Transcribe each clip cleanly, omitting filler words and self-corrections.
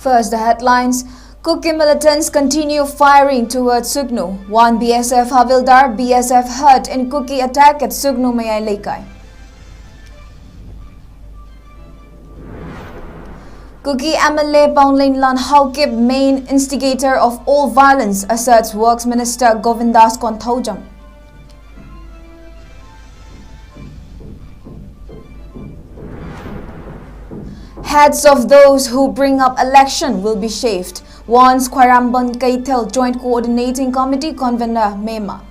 First, the headlines. 𝐶𝐾 militants continue firing towards 𝐍𝐞. One BSF Havildar, BSF hurt in 𝐶𝐾 attack at 𝐍𝐞𝐰𝐬. 𝐶𝐾 MLA Paunglin Lanhaukip, main instigator of all violence, asserts Works Minister Govindas Konthojam. Heads of those who bring up election will be shaved, warns Khwairambon Keitel Joint Coordinating Committee Convener Mema.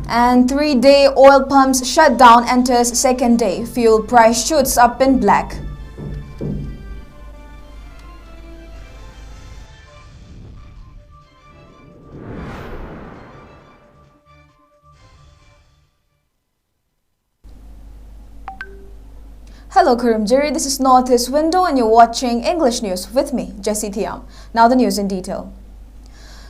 And 3-day oil pumps shutdown enters second day. Fuel price shoots up in black. Hello Kurimjiri, this is Northeast Window and you're watching English News with me, Jessie THIYAM. Now the news in detail.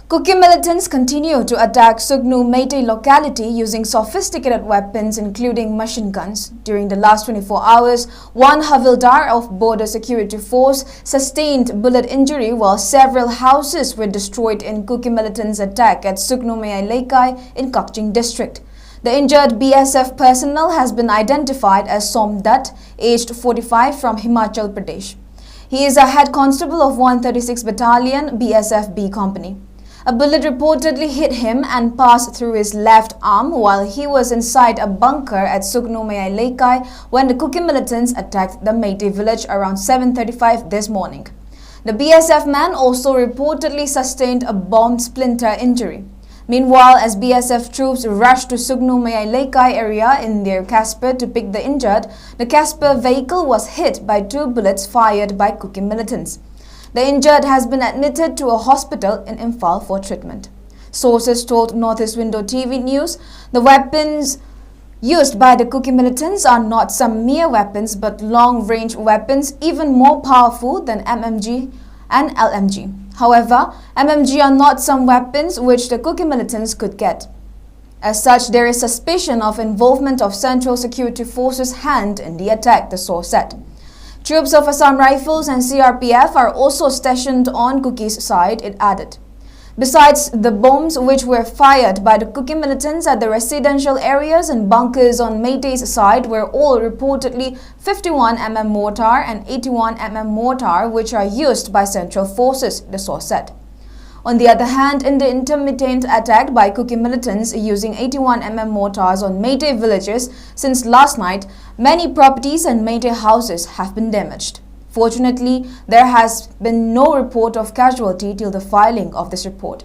𝐶𝐾 militants continue to attack 𝐍𝐞 Meitei locality using sophisticated weapons including machine guns. During the last 24 hours, one Havildar of Border Security Force sustained bullet injury while several houses were destroyed in 𝐶𝐾 militants' attack at 𝐍𝐞𝐰𝐬 in 𝐶𝐞 district. The injured BSF personnel has been identified as Som Dutt, aged 45, from Himachal Pradesh. He is a head constable of 136 Battalion, BSF B Company. A bullet reportedly hit him and passed through his left arm while he was inside a bunker at 𝐍𝐞𝐰𝐬 when the 𝐶𝐾 militants attacked the Meitei village around 7:35 this morning. The BSF man also reportedly sustained a bomb splinter injury. Meanwhile, as BSF troops rushed to 𝐍𝐞𝐰𝐬 area in their Casper to pick the injured, the Casper vehicle was hit by 2 bullets fired by 𝐶𝐾 militants. The injured has been admitted to a hospital in Imphal for treatment. Sources told Northeast Window TV News the weapons used by the 𝐶𝐾 militants are not some mere weapons but long-range weapons even more powerful than MMG and LMG. However, MMG are not some weapons which the 𝐶𝐾 militants could get. As such, there is suspicion of involvement of Central Security Forces' hand in the attack, the source said. Troops of Assam Rifles and CRPF are also stationed on 𝐶𝐾's side, it added. Besides the bombs which were fired by the 𝐶𝐾 militants at the residential areas and bunkers on Meitei's side were all reportedly 51mm mortar and 81mm mortar which are used by Central Forces, the source said. On the other hand, in the intermittent attack by 𝐶𝐾 militants using 81mm mortars on Meitei villages since last night, many properties and Meitei houses have been damaged. Fortunately, there has been no report of casualty till the filing of this report.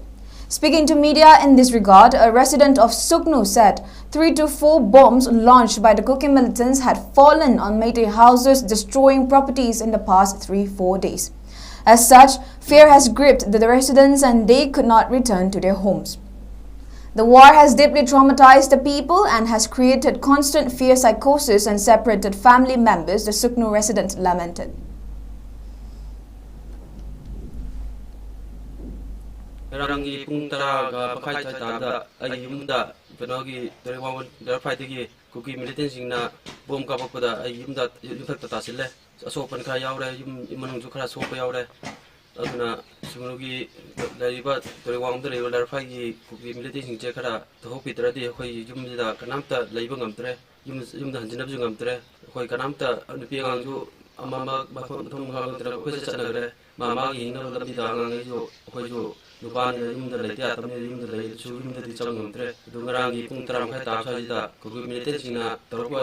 Speaking to media in this regard, a resident of 𝐍𝐞 said 3 to 4 bombs launched by the 𝐶𝐾 militants had fallen on Meitei houses, destroying properties in the past 3-4 days. As such, fear has gripped the residents and they could not return to their homes. The war has deeply traumatized the people and has created constant fear psychosis and separated family members, the 𝐶𝐞 resident lamented. Rangi Pungtara Bakai Tada, Ayumda, Penogi, the one they're fighting 𝐶𝐾 militants in Bomb Kapakuda, Ayumda, Tasile, Sopan Kayaure, Manukara Sopayaure, Aduna, Sumugi, the river, the one the river Fagi, 𝐶𝐾 militants in Jakara, the Hopi Tradi, Yumda, Kanamta, Labungamtre, Yumda Jinabungamtre, Kanamta, and the Piangu, Amama, Baton, Mama, you know, the Bidango, Lupan, the Latia, the Lay, Children, the Changumtre, Dungarangi, Puntram, Heta, 𝐶𝐾 militants in a Torqua,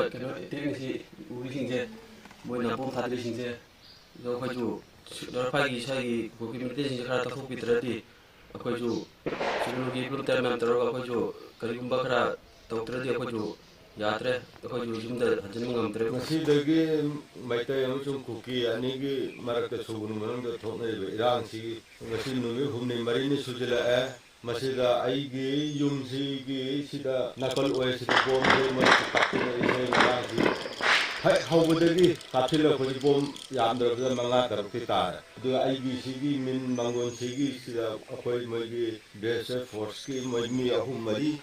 when a bomb had reaching there, the Hoju, the Pagi Shaggy, 𝐶𝐾 militants in Harata Hopi Tradi, a Hoju, Sumugi, Puntam, Hoju, Karimbakara, Dr. Hoju, Yatre, the Hoju, the Janumamtre. Masidagi, Maitay, 𝐶𝐾, Anigi, Marakasum, the Tone, Iransi, Masinumi, whom named Marini Sujila, Masida, Aigi, Yumsi, Sida, Nakal West, Bomb, how would they be? Capilla for the bomb, Yandra, the Mangata, Pitar. The Aigi Sigi, Min Mangon Sigi, Sida, Apoy, Dresser for Skin, my me, a Humari,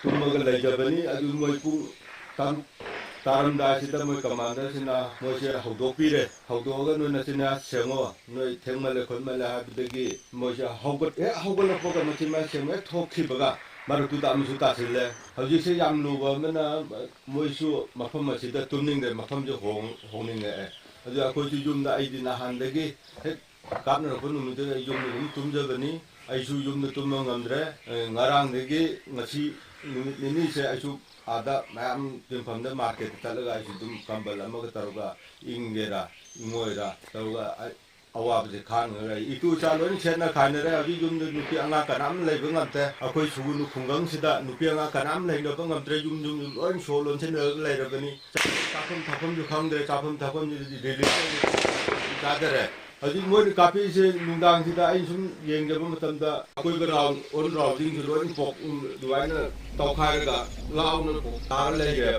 Tumaga Jabani, I do my pung, तारमदासिदा मोय commander सिना मोयसे हौदोपीरे हौदोगा नोइनासिना सेंगो नोइ थेंमले खोनमले हाबिदगी मोयसे हौगलपगा मचिमा सेंगे थोखिबगा मारुतुदा अमसु तासिले हौजिसे याम लुबा मना मोयसु मफम असिदा तुमनिंगदे मफमजे होंनिंगे अदु अखोइसु युमदा आइदि नाहानदगी हे कापना कोनुमुदे युमदे तुमजबनी आइसु युमदे तुमम ngamdre ngarangdegi ngasi ini se aisu ada ma'am जिनफमदा मार्केट तलगा आइसु दुम कंबल अमगा तरुगा इंगेरा इंगोइरा तरुगा अवाबजे खानगरा इतु चालोन सेना खानरे अबि युमदे नुपि अंगा कनाम लेबो ngamte अखोइ सुगुनु खुंगंग सिदा नुपि अंगा कनाम लेनोबो ngamtre युम लोन सोलोन से नग लेरबनी चाफम थाफम जु खांगदे चाफम थाफम रेडी जादरे अजी मोय काफी से नुंदांग सिदा आइ सुम येंगजबो मतमदा अखोइ बराउन ओन राउटिंग सु लोन पोक दुवाइना तौखायगा लाउन पोक तार लेगे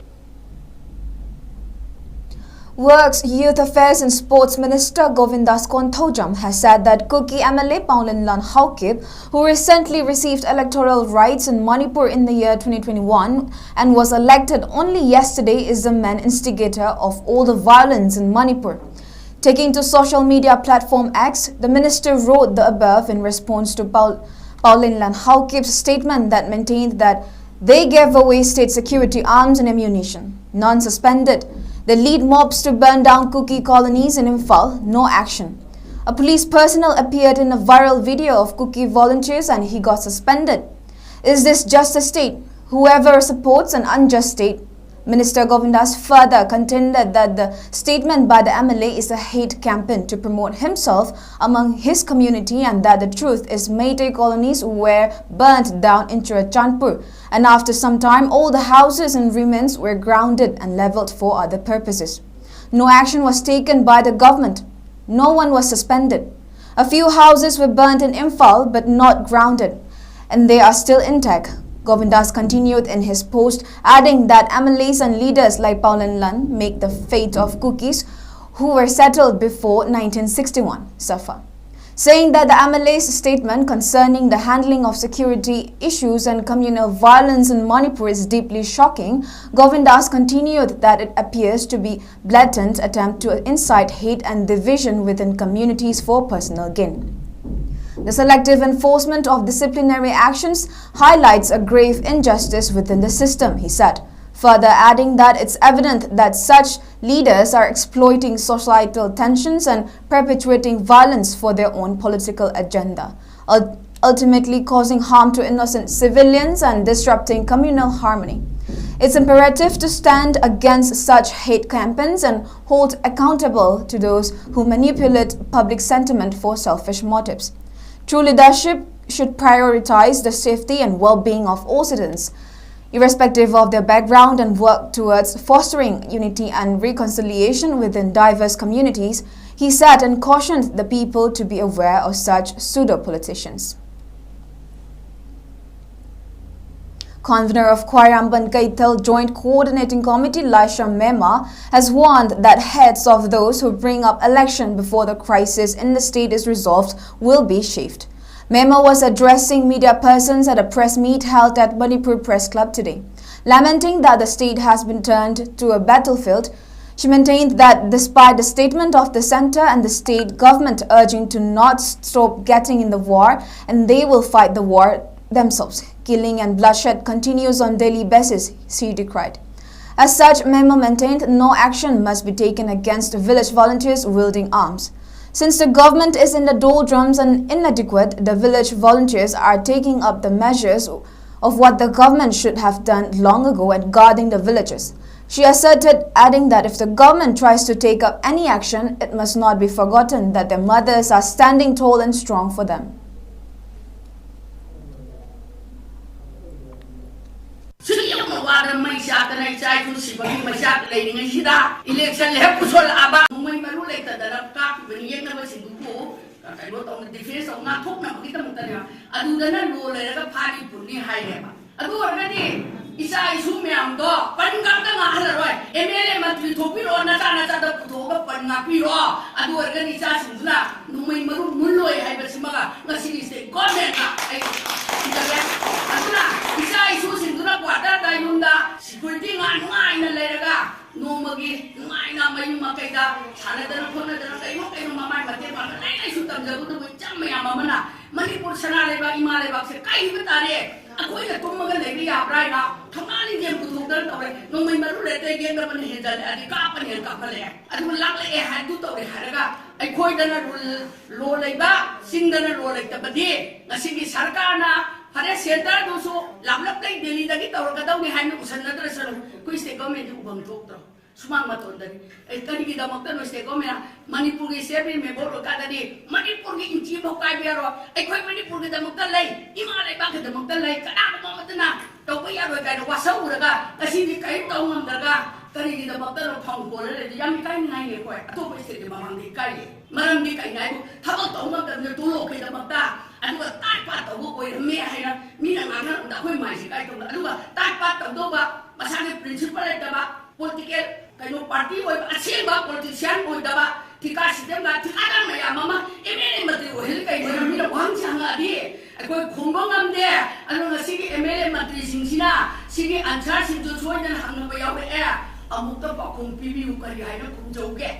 Works, Youth Affairs and Sports Minister 𝐶𝐞𝐰𝐬 has said that Kuki MLA 𝐍𝐿𝐴, who recently received electoral rights in Manipur in the year 2021 and was elected only yesterday, is the main instigator of all the violence in Manipur. Taking to social media platform X, the minister wrote the above in response to 𝐍𝐿𝐴's statement that maintained that they gave away state security arms and ammunition. None suspended. They lead mobs to burn down Kuki colonies in Imphal, no action. A police personnel appeared in a viral video of Kuki volunteers and he got suspended. Is this just a state? Whoever supports an unjust state. Minister 𝐶𝐞𝐰𝐬 further contended that the statement by the MLA is a hate campaign to promote himself among his community and that the truth is Meitei colonies were burnt down in Churachandpur, and after some time all the houses and remains were grounded and leveled for other purposes. No action was taken by the government. No one was suspended. A few houses were burnt in Imphal but not grounded, and they are still intact. 𝐶𝐞𝐰𝐬 continued in his post, adding that MLAs and leaders like 𝐶𝐿𝐴 make the fate of Kukis who were settled before 1961 suffer, saying that the MLA's statement concerning the handling of security issues and communal violence in Manipur is deeply shocking. 𝐶𝐿𝐴 continued that it appears to be blatant attempt to incite hate and division within communities for personal gain. The selective enforcement of disciplinary actions highlights a grave injustice within the system, he said, further adding that it's evident that such leaders are exploiting societal tensions and perpetuating violence for their own political agenda, ultimately causing harm to innocent civilians and disrupting communal harmony. It's imperative to stand against such hate campaigns and hold accountable to those who manipulate public sentiment for selfish motives. True leadership should prioritize the safety and well-being of all citizens, irrespective of their background, and work towards fostering unity and reconciliation within diverse communities, he said, and cautioned the people to be aware of such pseudo-politicians. Convener of Khwaram Kaital Joint Coordinating Committee Laisha Mema has warned that heads of those who bring up election before the crisis in the state is resolved will be shaved. Mema was addressing media persons at a press meet held at Manipur Press Club today. Lamenting that the state has been turned to a battlefield, she maintained that despite the statement of the centre and the state government urging to not stop getting in the war and they will fight the war themselves, killing and bloodshed continues on daily basis, she decried. As such, Mema maintained no action must be taken against village volunteers wielding arms. Since the government is in the doldrums and inadequate, the village volunteers are taking up the measures of what the government should have done long ago at guarding the villages. She asserted, adding that if the government tries to take up any action, it must not be forgotten that their mothers are standing tall and strong for them. Isa isu miyam do paling kang kang ahalaroi MLA matri पुथोपिरो नचा पुथोगा पन्नापिरो अदु अर्गनिचा सिंगना नुमै मरु मुल्लोय हाइबसिमगा ngasi state government na ai इंटरवे अदुना इसा इशू सिंगना quarter दाइमुंदा security ngai na lerega नोमगी ngai na mayu makaida sanadana khonadana kaino mamai mate ma lai su tamjabu du cham mayam amana manipur sana leba ima leba se kai batare akoi na tummaga legi abrai na thamani game puthudar tawre nomai maru lete game da bani hejal adi ka pani ka phale adu lagle e hadu tawre haraga akoi dana lo leba singdana lo lekta badi ngasigi sarkar na hare center do so lablap lai delhi da ki tawra ka dawni hainu usanadra salu koi state government u bang thoktra sumang maton dari kani ki damak tan state government manipur ki sebi me bolo ka dari manipur ki inchi bo kai biaro akoi manipur ki damak tan lai ima lai ba ka damak tan lai kada mo matna to ko ya ro kai no wasau daga kasi ni kai to ngam daga kani ki damak tan phong ko le yam kai ngai le ko to ko state mamang di kai maram di kai ngai thabak to ngam tan tu lo kai damak ta aduga tai pa to ko oi me hai na mi na ngana da khoi mai si kai to aduga tai pa to do ba masane principal ai da ba political kaino party oi asil ba politician oi da ba thika system ba thika da ma ya mama emele matri o hel kai ma mi na wang chang a di koi khongbong am de anu ngasi ki emele matri sing sina sigi answer sing jo choi dan hang ba yaw e amuk ta ba khong pi bi u kari hai na khong jau ke.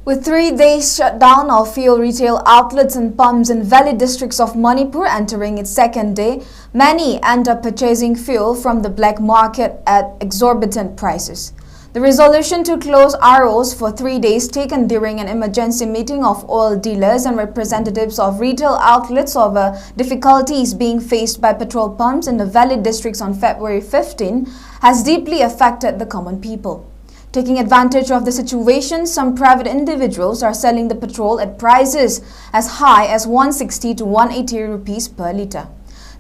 With 3 days shutdown of fuel retail outlets and pumps in valley districts of Manipur entering its second day, many end up purchasing fuel from the black market at exorbitant prices. The resolution to close ROs for 3 days taken during an emergency meeting of oil dealers and representatives of retail outlets over difficulties being faced by petrol pumps in the valley districts on February 15 has deeply affected the common people. Taking advantage of the situation, some private individuals are selling the petrol at prices as high as 160 to 180 rupees per litre.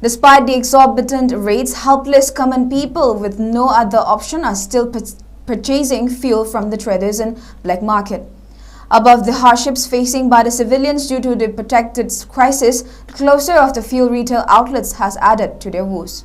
Despite the exorbitant rates, helpless common people with no other option are still purchasing fuel from the traders in black market. Above the hardships facing by the civilians due to the protected crisis, the closure of the fuel retail outlets has added to their woes.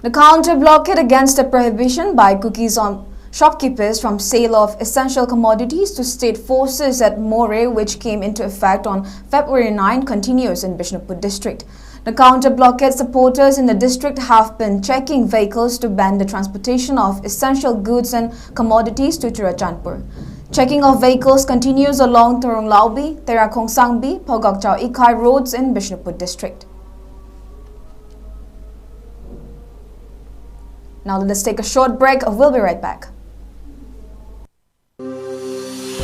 The counter blockade against the prohibition by cookies on shopkeepers from sale of essential commodities to state forces at More, which came into effect on February 9, continues in Bishnupur district. The counter blockade supporters in the district have been checking vehicles to ban the transportation of essential goods and commodities to Churachandpur. Checking of vehicles continues along Thoronglaobi, Terakhonsangbi, Phogakchao Ikai roads in Bishnupur district. Now let's take a short break. We'll be right back.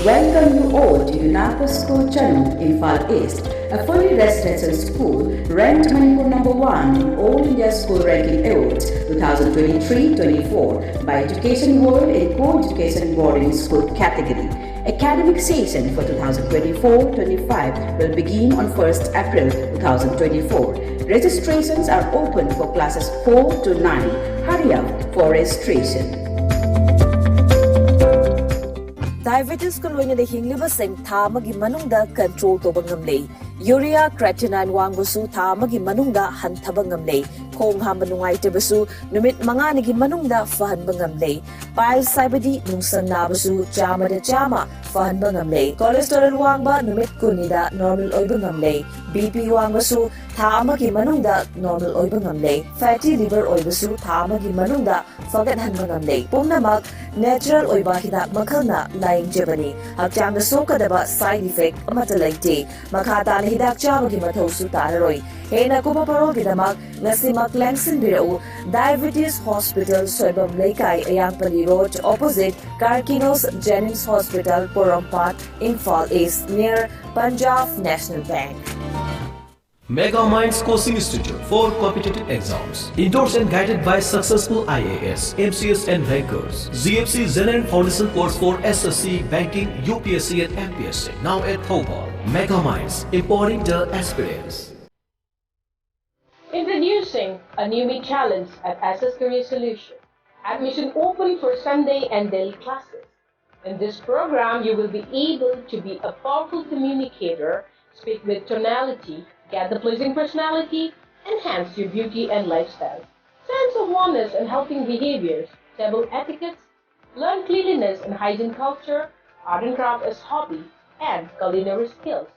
Welcome you all to Unapa School Channel in Far East, a fully residential school ranked Manipur #1 in All India School Ranking Awards 2023-24 by Education World in Co-Education Boarding School category. Academic session for 2024-25 will begin on 1st April 2024. Registrations are open for classes 4 to 9. Hurry up for registration. Diabetes kun loina de hingliba sing tha magi manungda control to bangamle. Urea creatinine wangbusu tha magi manungda hanthaba ngamle. Khong ha manungai tebasu numit mangani gi manungda fahan bangamle. Pile saibadi nungsan nabasu chama de chama fahan bangamle. Cholesterol wangba numit kunida normal oi bangamle. BP wangbusu tha magi manungda normal oi bangamle. Fatty liver oi basu tha magi manungda fagat han bangamle. Pumnamak natural oi ba hidak makhalna laing jabani. Hakchang da sokadaba side effect amata laite. Makhata na hidak chabagi mathausu tararoi. Hena kuma parol gidamak ngasimak langsin birau Diabetes Hospital Soibam Laikai Ayangpali Road opposite Karkinos Jennings Hospital Porompat Imphal East near Punjab National Bank. Mega Minds Coaching Institute for competitive exams. Endorsed and guided by successful IAS, MCS and rankers. ZFC Zenern Foundation course for SSC, Banking, UPSC and MPSC. Now at Thobal. Mega Minds, empowering the aspirants. In the Newsing, a newbie challenge at SS Career Solution. Admission open for Sunday and daily classes. In this program, you will be able to be a powerful communicator, speak with tonality, get the pleasing personality, enhance your beauty and lifestyle. Sense of awareness and helping behaviors, table etiquettes, learn cleanliness and hygiene culture, art and craft as hobby, and culinary skills.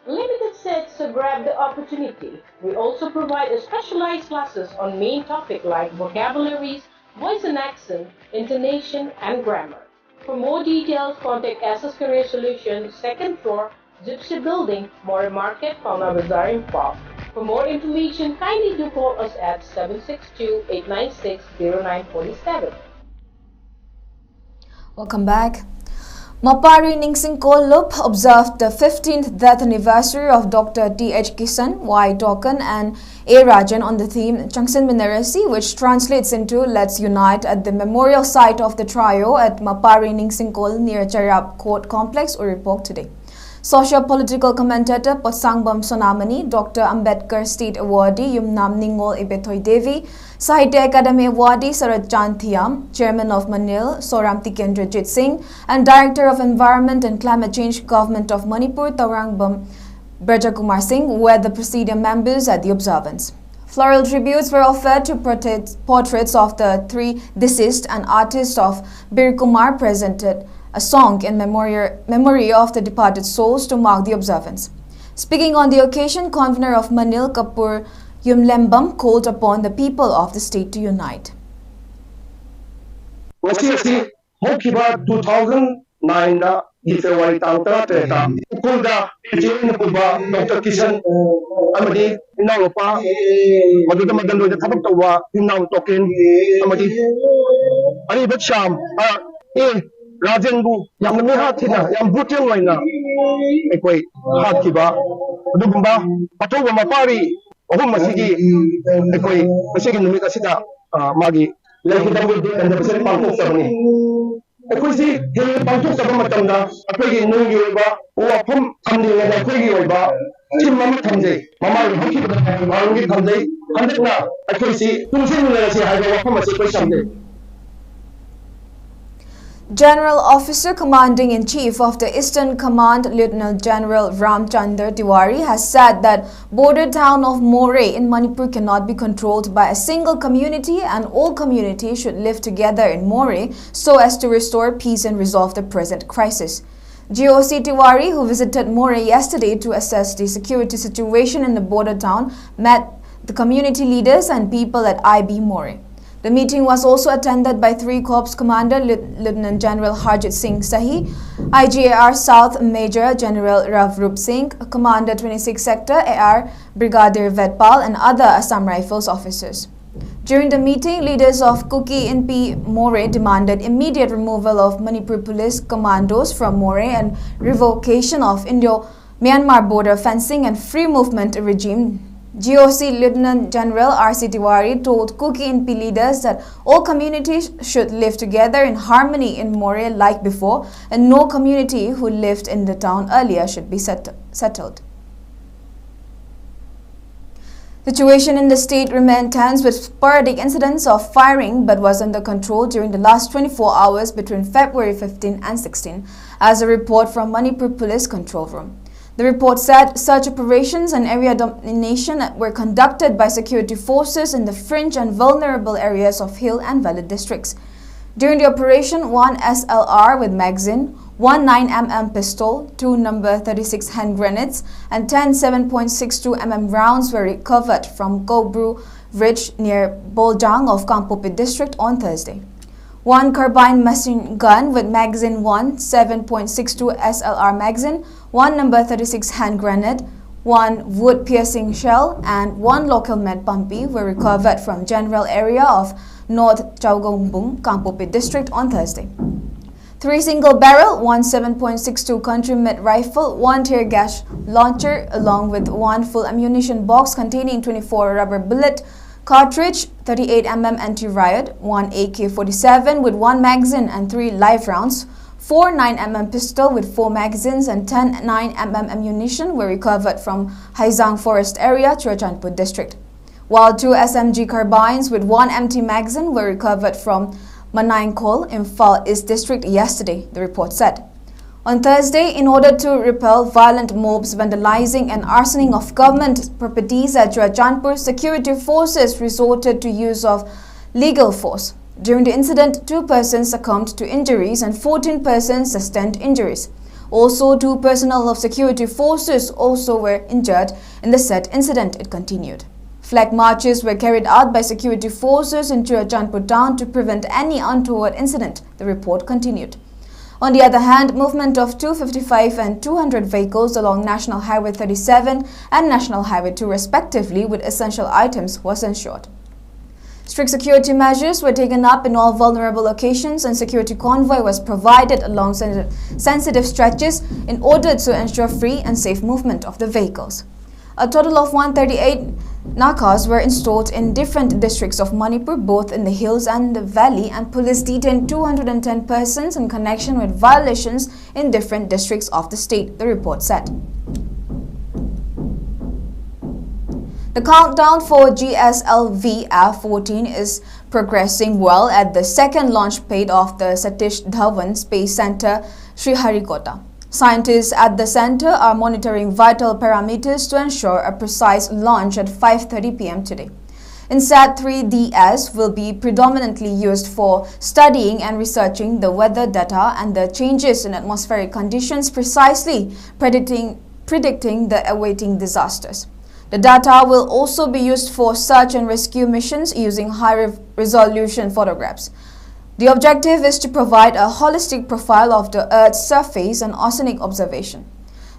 Limited sets to grab the opportunity. We also provide a specialized classes on main topic like vocabularies, voice and accent, intonation, and grammar. For more details, contact SS Career Solutions, 2nd floor, Gypsy Building, More Market, Pauna Bazaar in Pop. For more information, kindly do call us at 762-896-0947. Welcome back. Mapari Ningsingko Lup observed the 15th death anniversary of Dr. T.H. Kisan, Y. Tokan and A. Rajan on the theme Changsan Mineracy, which translates into Let's Unite at the memorial site of the trio at Mapari Ningsingko near Charap Court Complex, Uripok today. Socio-political commentator Potsangbam Sonamani, Dr. Ambedkar State Awardee Yumnam Ningol Ibetoy Devi, Sahitya Academy Awardee Saratchan THIYAM, Chairman of Manil Soramti Kendrajit Singh, and Director of Environment and Climate Change Government of Manipur Taurangbam Brajakumar Singh were the preceding members at the observance. Floral tributes were offered to portraits of the three deceased, and artists of Bir Kumar presented a song in memory of the departed souls to mark the observance. Speaking on the occasion, Convener of Manil Kapur Yumlembam called upon the people of the state to unite. 2009 February tang tara ta kulda jin kuba Dr. Kisan amadi inang pa maduda magando da thabak tawa inang token amadi ani bat sham Rajan bu yang mi ha thina yang butyang waina ekoi ha kiba adugumba patoba mapari ohum masigi ekoi masigi numit asida magi lagi dawu dan da pesen pangkok sabani ekoi si he pangkok sabam matamda akoi nung yoba wafum thamni la akoi yoba tim mam thamje mama hokki bada marungi thamje handna ekoi si tungsin la si ha wafum asi koi samde. General Officer Commanding-in-Chief of the Eastern Command, Lieutenant General Ramchandar Tiwari, has said that border town of Moray in Manipur cannot be controlled by a single community, and all communities should live together in Moray so as to restore peace and resolve the present crisis. GOC Tiwari, who visited Moray yesterday to assess the security situation in the border town, met the community leaders and people at IB Moray. The meeting was also attended by 3 Corps Commander Lieutenant General Harjit Singh Sahi, IGAR South Major General Ravrup Singh, Commander 26 Sector AR Brigadier Vedpal, and other Assam Rifles officers. During the meeting, leaders of Kuki NP Moray demanded immediate removal of Manipur Police commandos from Moray and revocation of Indo-Myanmar border fencing and free movement regime. GOC Lieutenant General R.C. Tiwari told Kuki NP leaders that all communities should live together in harmony in Moray like before, and no community who lived in the town earlier should be settled. The situation in the state remained tense with sporadic incidents of firing, but was under control during the last 24 hours between February 15 and 16, as a report from Manipur Police Control Room. The report said search operations and area domination were conducted by security forces in the fringe and vulnerable areas of hill and valley districts. During the operation, 1 SLR with magazine, 1 9mm pistol, 2 number 36 hand grenades, and 10 7.62 mm rounds were recovered from Gobru Ridge near Boljang of Kampopi district on Thursday. 1 carbine machine gun with magazine 1 7.62 SLR magazine, 1 number 36 hand grenade, 1 wood-piercing shell, and 1 local med pumpy were recovered from general area of North Chaugongbung, Kampopi district on Thursday. 3 single-barrel, 1 7.62 country-made rifle, 1 tear gas launcher, along with 1 full ammunition box containing 24 rubber bullet cartridge, 38mm anti-riot, 1 AK-47 with 1 magazine and 3 live rounds, 4 9mm pistol with 4 magazines, and 10 9mm ammunition were recovered from Haizang Forest area, Churachandpur district, while 2 SMG carbines with 1 empty magazine were recovered from Manaingkol, Imphal East district yesterday, the report said. On Thursday, in order to repel violent mobs vandalizing and arsoning of government properties at Churachandpur, security forces resorted to use of legal force. During the incident, 2 persons succumbed to injuries and 14 persons sustained injuries. Also, 2 personnel of security forces also were injured in the said incident, it continued. Flag marches were carried out by security forces in Churachandpur town to prevent any untoward incident, the report continued. On the other hand, movement of 255 and 200 vehicles along National Highway 37 and National Highway 2 respectively with essential items was ensured. Strict security measures were taken up in all vulnerable locations and security convoy was provided along sensitive stretches in order to ensure free and safe movement of the vehicles. A total of 138 nakas were installed in different districts of Manipur, both in the hills and the valley, and police detained 210 persons in connection with violations in different districts of the state, the report said. The countdown for GSLV-F-14 is progressing well at the second launch pad of the Satish Dhawan Space Center, Sriharikota. Scientists at the center are monitoring vital parameters to ensure a precise launch at 5:30 p.m. today. INSAT 3DS will be predominantly used for studying and researching the weather data and the changes in atmospheric conditions, precisely predicting the awaiting disasters. The data will also be used for search and rescue missions using high-resolution photographs. The objective is to provide a holistic profile of the Earth's surface and oceanic observation.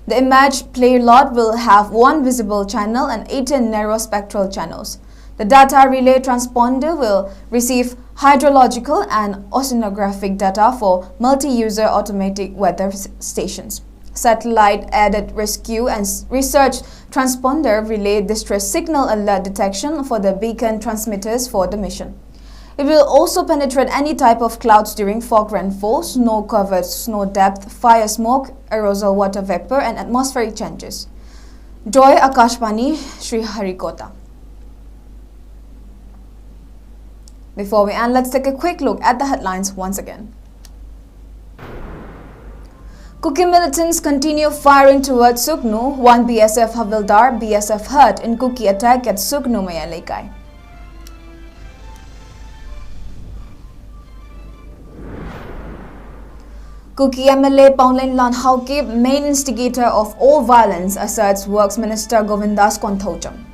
The image payload will have 1 visible channel and 18 narrow spectral channels. The data relay transponder will receive hydrological and oceanographic data for multi-user automatic weather stations. Satellite-aided rescue and research transponder relay distress signal alert detection for the beacon transmitters for the mission. It will also penetrate any type of clouds during fog rainfall, snow-covered snow depth, fire smoke, aerosol water vapor, and atmospheric changes. Joy Akashvani, Sriharikota. Before we end, let's take a quick look at the headlines once again. Kuki militants continue firing towards 𝐶𝐞. 1 BSF Havildar, BSF hurt in Kuki attack at 𝐶𝐞 Mayalekai. Kuki MLA Paunlain Lanhauke, main instigator of all violence, asserts Works Minister Govindas Konthocham.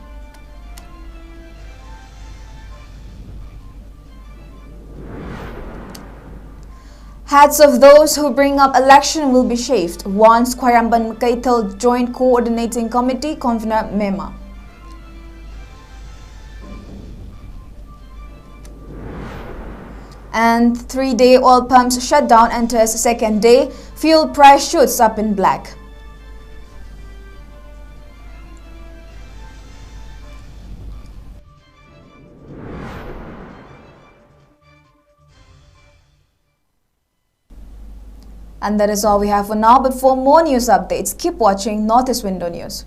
Heads of those who bring up election will be shaved, warns Khwaramban Kaithal Joint Coordinating Committee Convener Mema. And 3-day oil pumps shutdown enters second day, fuel price shoots up in black. And that is all we have for now, but for more news updates, keep watching Northeast Window News.